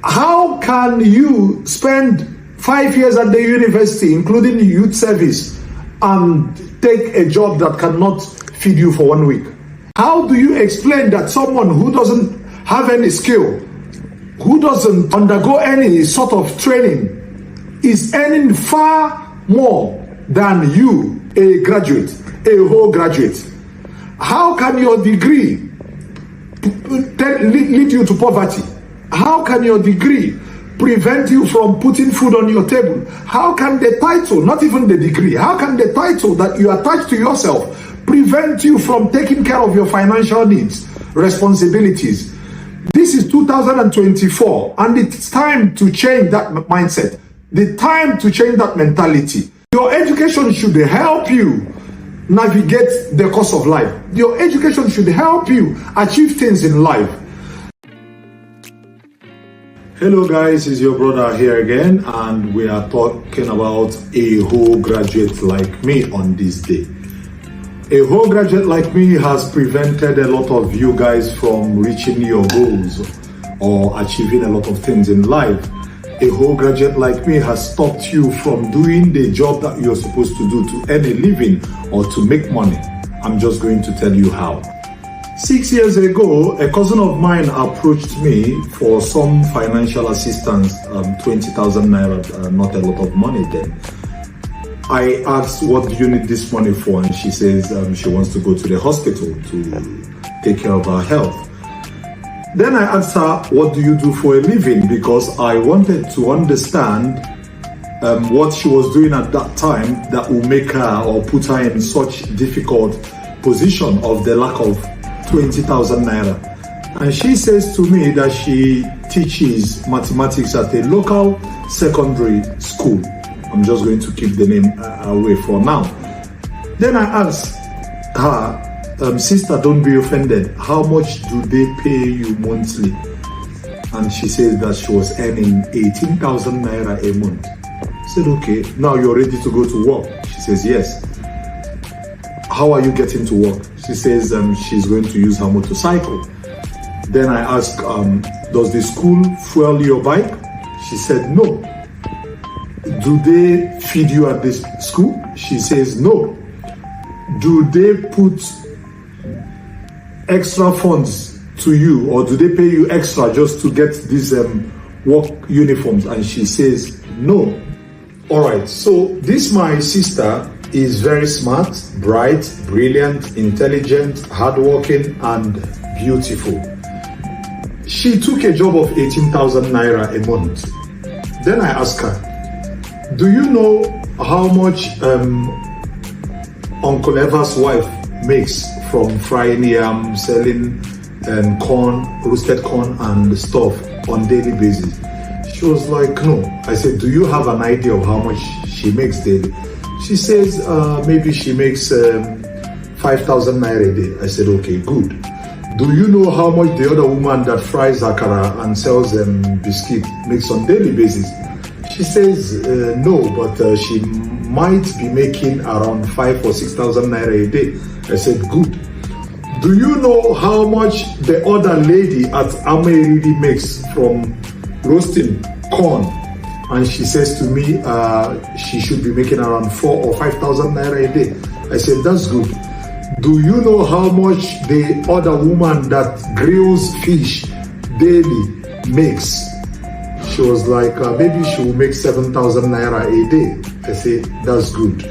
How can you spend 5 years at the university, including youth service, and take a job that cannot feed you for 1 week? How do you explain that someone who doesn't have any skill, who doesn't undergo any sort of training, is earning far more than you, a graduate, a whole graduate? How can your degree lead you to poverty? How can your degree prevent you from putting food on your table? How can the title, not even the degree, how can the title that you attach to yourself prevent you from taking care of your financial needs, responsibilities? This is 2024, and it's time to change that mindset. The time to change that mentality. Your education should help you navigate the course of life. Your education should help you achieve things in life. Hello guys, it's your brother here again, and we are talking about a whole graduate like me on this day. A whole graduate like me has prevented a lot of you guys from reaching your goals or achieving a lot of things in life. A whole graduate like me has stopped you from doing the job that you're supposed to do to earn a living or to make money. I'm just going to tell you how. 6 years ago, a cousin of mine approached me for some financial assistance, 20,000 naira, not a lot of money then. I asked, what do you need this money for? And she says she wants to go to the hospital to take care of her health. Then I asked her, what do you do for a living? Because I wanted to understand what she was doing at that time that will make her or put her in such difficult position of the lack of 20,000 naira. And she says to me that she teaches mathematics at a local secondary school. I'm just going to keep the name away for now. Then I asked her, sister, don't be offended, how much do they pay you monthly? And she says that she was earning 18,000 naira a month. I said, okay, now you're ready to go to work? She says, yes. How are you getting to work? She says she's going to use her motorcycle. Then I asked, does the school fuel your bike? She said, no. Do they feed you at this school? She says, no. Do they put extra funds to you, or do they pay you extra just to get these work uniforms? And she says, no. All right, so this my sister is very smart, bright, brilliant, intelligent, hardworking, and beautiful. She took a job of 18,000 naira a month. Then I asked her, do you know how much Uncle Eva's wife makes from frying yam, selling corn, roasted corn and stuff on daily basis? She was like, no. I said, do you have an idea of how much she makes daily? She says, maybe she makes 5,000 naira a day. I said, okay, good. Do you know how much the other woman that fries akara and sells biscuit makes on daily basis? She says, no, but she might be making around 5,000 or 6,000 naira a day. I said, good. Do you know how much the other lady at Ameridi makes from roasting corn? And she says to me, she should be making around 4,000 or 5,000 naira a day. I said, that's good. Do you know how much the other woman that grills fish daily makes? She was like, maybe she will make 7,000 naira a day. I said, that's good.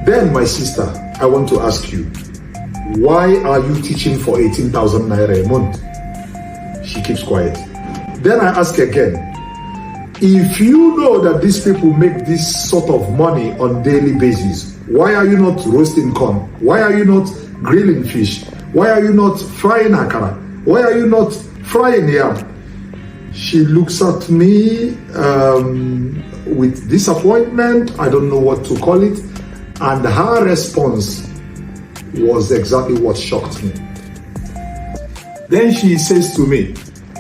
Then my sister, I want to ask you, why are you teaching for 18,000 naira a month? She keeps quiet. Then I ask again, if you know that these people make this sort of money on daily basis, why are you not roasting corn? Why are you not grilling fish? Why are you not frying akara? Why are you not frying yam? She looks at me with disappointment. I don't know what to call it. And her response was exactly what shocked me. Then she says to me,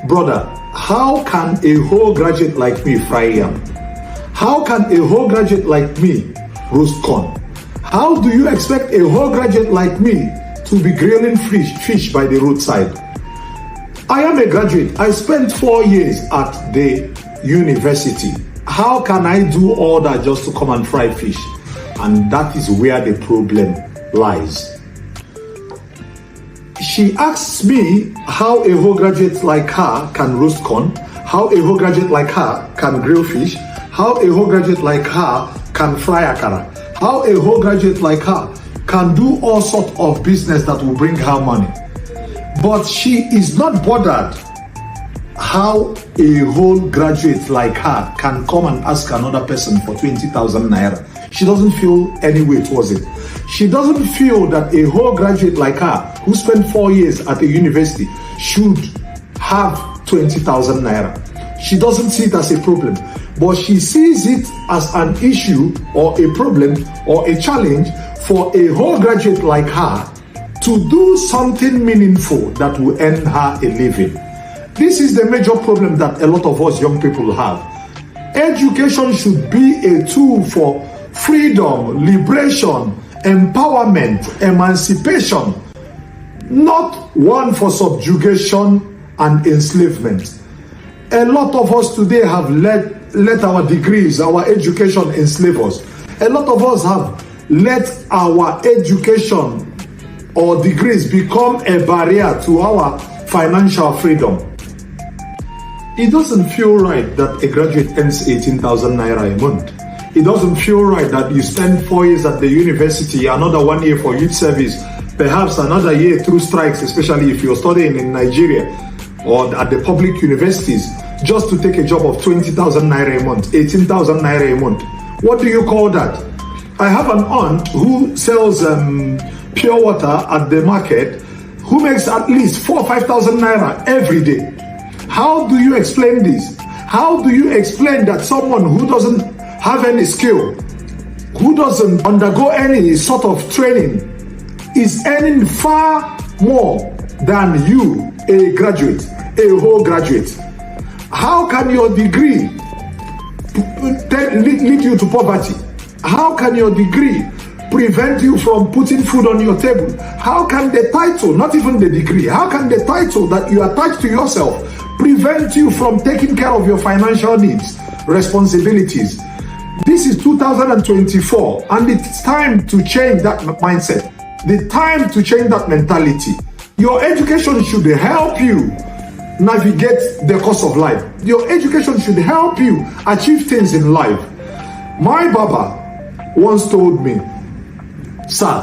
brother, how can a whole graduate like me fry yam? How can a whole graduate like me roast corn? How do you expect a whole graduate like me to be grilling fish by the roadside? I am a graduate. I spent 4 years at the university. How can I do all that just to come and fry fish? And that is where the problem lies. She asks me how a whole graduate like her can roast corn, how a whole graduate like her can grill fish, how a whole graduate like her can fry akara, how a whole graduate like her can do all sorts of business that will bring her money. But she is not bothered how a whole graduate like her can come and ask another person for 20,000 naira. She doesn't feel any way towards it. She doesn't feel that a whole graduate like her who spent 4 years at a university should have 20,000 naira. She doesn't see it as a problem, but she sees it as an issue or a problem or a challenge for a whole graduate like her to do something meaningful that will earn her a living. This is the major problem that a lot of us young people have. Education should be a tool for freedom, liberation, empowerment, emancipation, not one for subjugation and enslavement. A lot of us today have let our degrees, our education enslave us. A lot of us have let our education or degrees become a barrier to our financial freedom. It doesn't feel right that a graduate earns 18,000 naira a month. It doesn't feel right that you spend 4 years at the university, another 1 year for youth service, perhaps another year through strikes, especially if you're studying in Nigeria or at the public universities, just to take a job of 20,000 naira a month, 18,000 naira a month. What do you call that? I have an aunt who sells pure water at the market, who makes at least 4,000 or 5,000 naira every day. How do you explain this? How do you explain that someone who doesn't have any skill, who doesn't undergo any sort of training, is earning far more than you, a graduate, a whole graduate? How can your degree lead you to poverty? How can your degree prevent you from putting food on your table? How can the title, not even the degree, how can the title that you attach to yourself prevent you from taking care of your financial needs, responsibilities? This is 2024, and it's time to change that mindset. The time to change that mentality. Your education should help you navigate the course of life. Your education should help you achieve things in life. My Baba once told me, "Sir,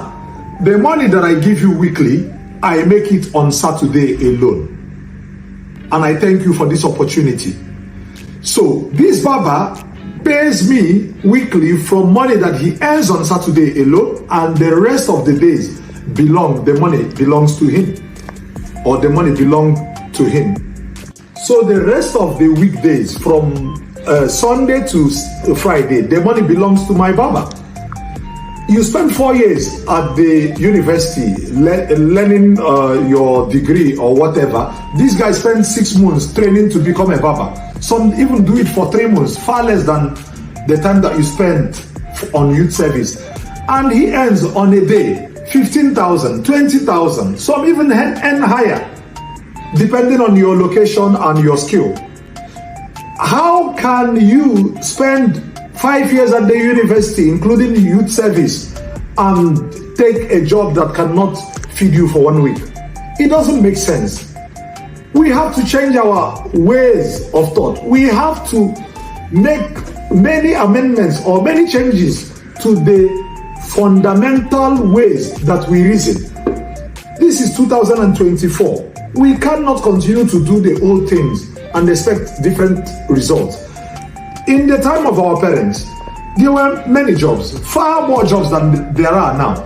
the money that I give you weekly, I make it on Saturday alone. And I thank you for this opportunity." So this Baba pays me weekly from money that he earns on Saturday alone, and the rest of the days the money belongs to him, or the money belongs to him. So the rest of the weekdays from Sunday to Friday, the money belongs to my Baba. You spend 4 years at the university learning your degree or whatever. This guy spends 6 months training to become a Baba. Some even do it for 3 months, far less than the time that you spend on youth service. And he earns on a day 15,000, 20,000, some even earn higher, depending on your location and your skill. How can you spend 5 years at the university, including youth service, and take a job that cannot feed you for 1 week? It doesn't make sense. We have to change our ways of thought. We have to make many amendments or many changes to the fundamental ways that we reason. This is 2024. We cannot continue to do the old things and expect different results. In the time of our parents, there were many jobs, far more jobs than there are now.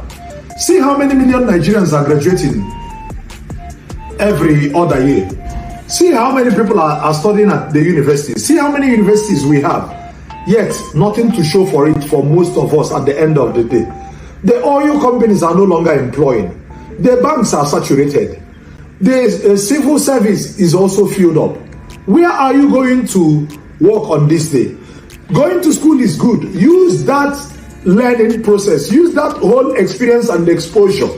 See how many million Nigerians are graduating every other year. See how many people are studying at the university. See how many universities we have. Yet, nothing to show for it for most of us at the end of the day. The oil companies are no longer employing. The banks are saturated. The civil service is also filled up. Where are you going to work on this day? Going to school is good. Use that learning process. Use that whole experience and exposure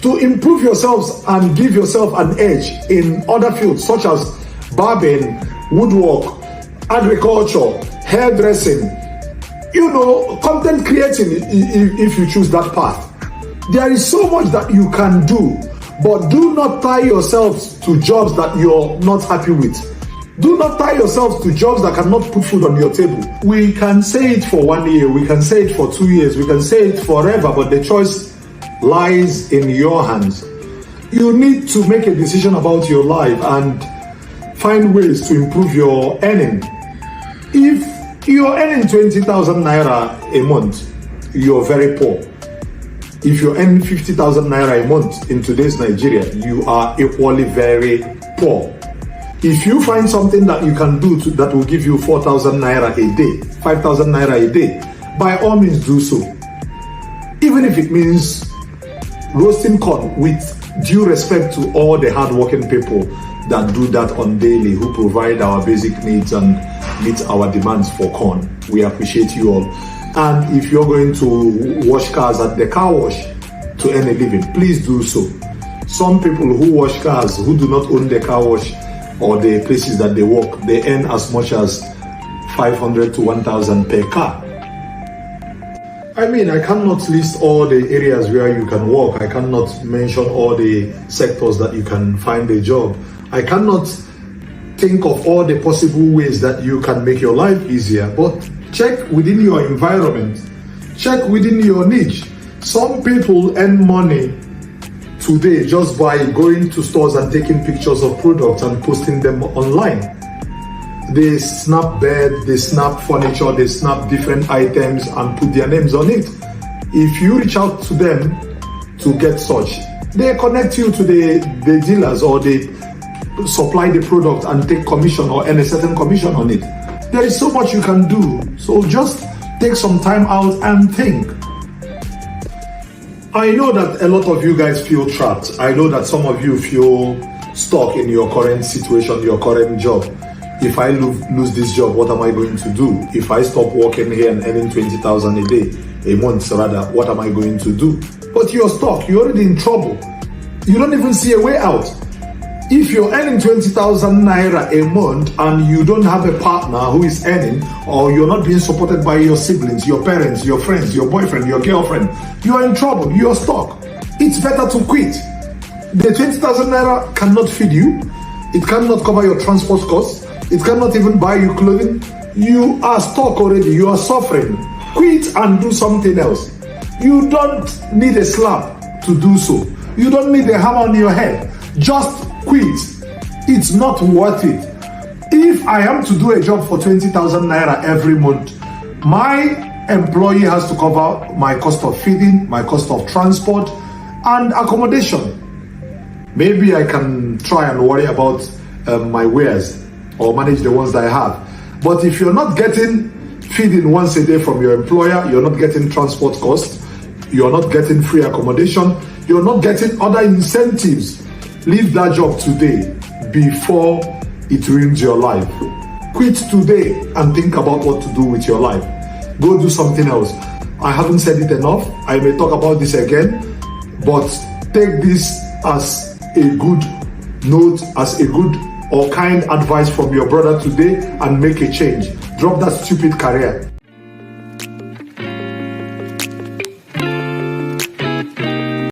to improve yourselves and give yourself an edge in other fields such as barbing, woodwork, agriculture, hairdressing, content creating, if you choose that path. There is so much that you can do, but do not tie yourselves to jobs that you're not happy with. Do not tie yourselves to jobs that cannot put food on your table. We can say it for 1 year, we can say it for 2 years, we can say it forever, but the choice lies in your hands. You need to make a decision about your life and find ways to improve your earning. If you're earning 20,000 naira a month, you're very poor. If you're earning 50,000 naira a month in today's Nigeria, you are equally very poor. If you find something that you can do that will give you 4,000 naira a day, 5,000 naira a day, by all means do so. Even if it means roasting corn, with due respect to all the hardworking people that do that on daily, who provide our basic needs and meet our demands for corn. We appreciate you all. And if you're going to wash cars at the car wash to earn a living, please do so. Some people who wash cars, who do not own the car wash or the places that they work, they earn as much as 500 to 1,000 per car. I mean, I cannot list all the areas where you can work. I cannot mention all the sectors that you can find a job. I cannot think of all the possible ways that you can make your life easier, but check within your environment, check within your niche. Some people earn money today just by going to stores and taking pictures of products and posting them online. They snap bed, they snap furniture, they snap different items and put their names on it. If you reach out to them to get such, they connect you to the dealers, or they supply the product and take commission or earn a certain commission on it. There is so much you can do. So just take some time out and think. I know that a lot of you guys feel trapped. I know that some of you feel stuck in your current situation, your current job. If I lose this job, what am I going to do? If I stop working here and earning 20,000 a day, a month rather, what am I going to do? But you're stuck, you're already in trouble. You don't even see a way out. If you're earning 20,000 naira a month and you don't have a partner who is earning, or you're not being supported by your siblings, your parents, your friends, your boyfriend, your girlfriend, you are in trouble, you're stuck. It's better to quit. The 20,000 naira cannot feed you. It cannot cover your transport costs. It cannot even buy you clothing. You are stuck already. You are suffering. Quit and do something else. You don't need a slap to do so. You don't need a hammer on your head. Just quit. It's not worth it. If I am to do a job for 20,000 naira every month, my employee has to cover my cost of feeding, my cost of transport, and accommodation. Maybe I can try and worry about my wares or manage the ones that I have. But if you're not getting feeding once a day from your employer, you're not getting transport costs, you're not getting free accommodation, you're not getting other incentives, leave that job today before it ruins your life. Quit today and think about what to do with your life. Go do something else. I haven't said it enough. I may talk about this again, but take this as a good note, as a good or kind advice from your brother today, and make a change. Drop that stupid career.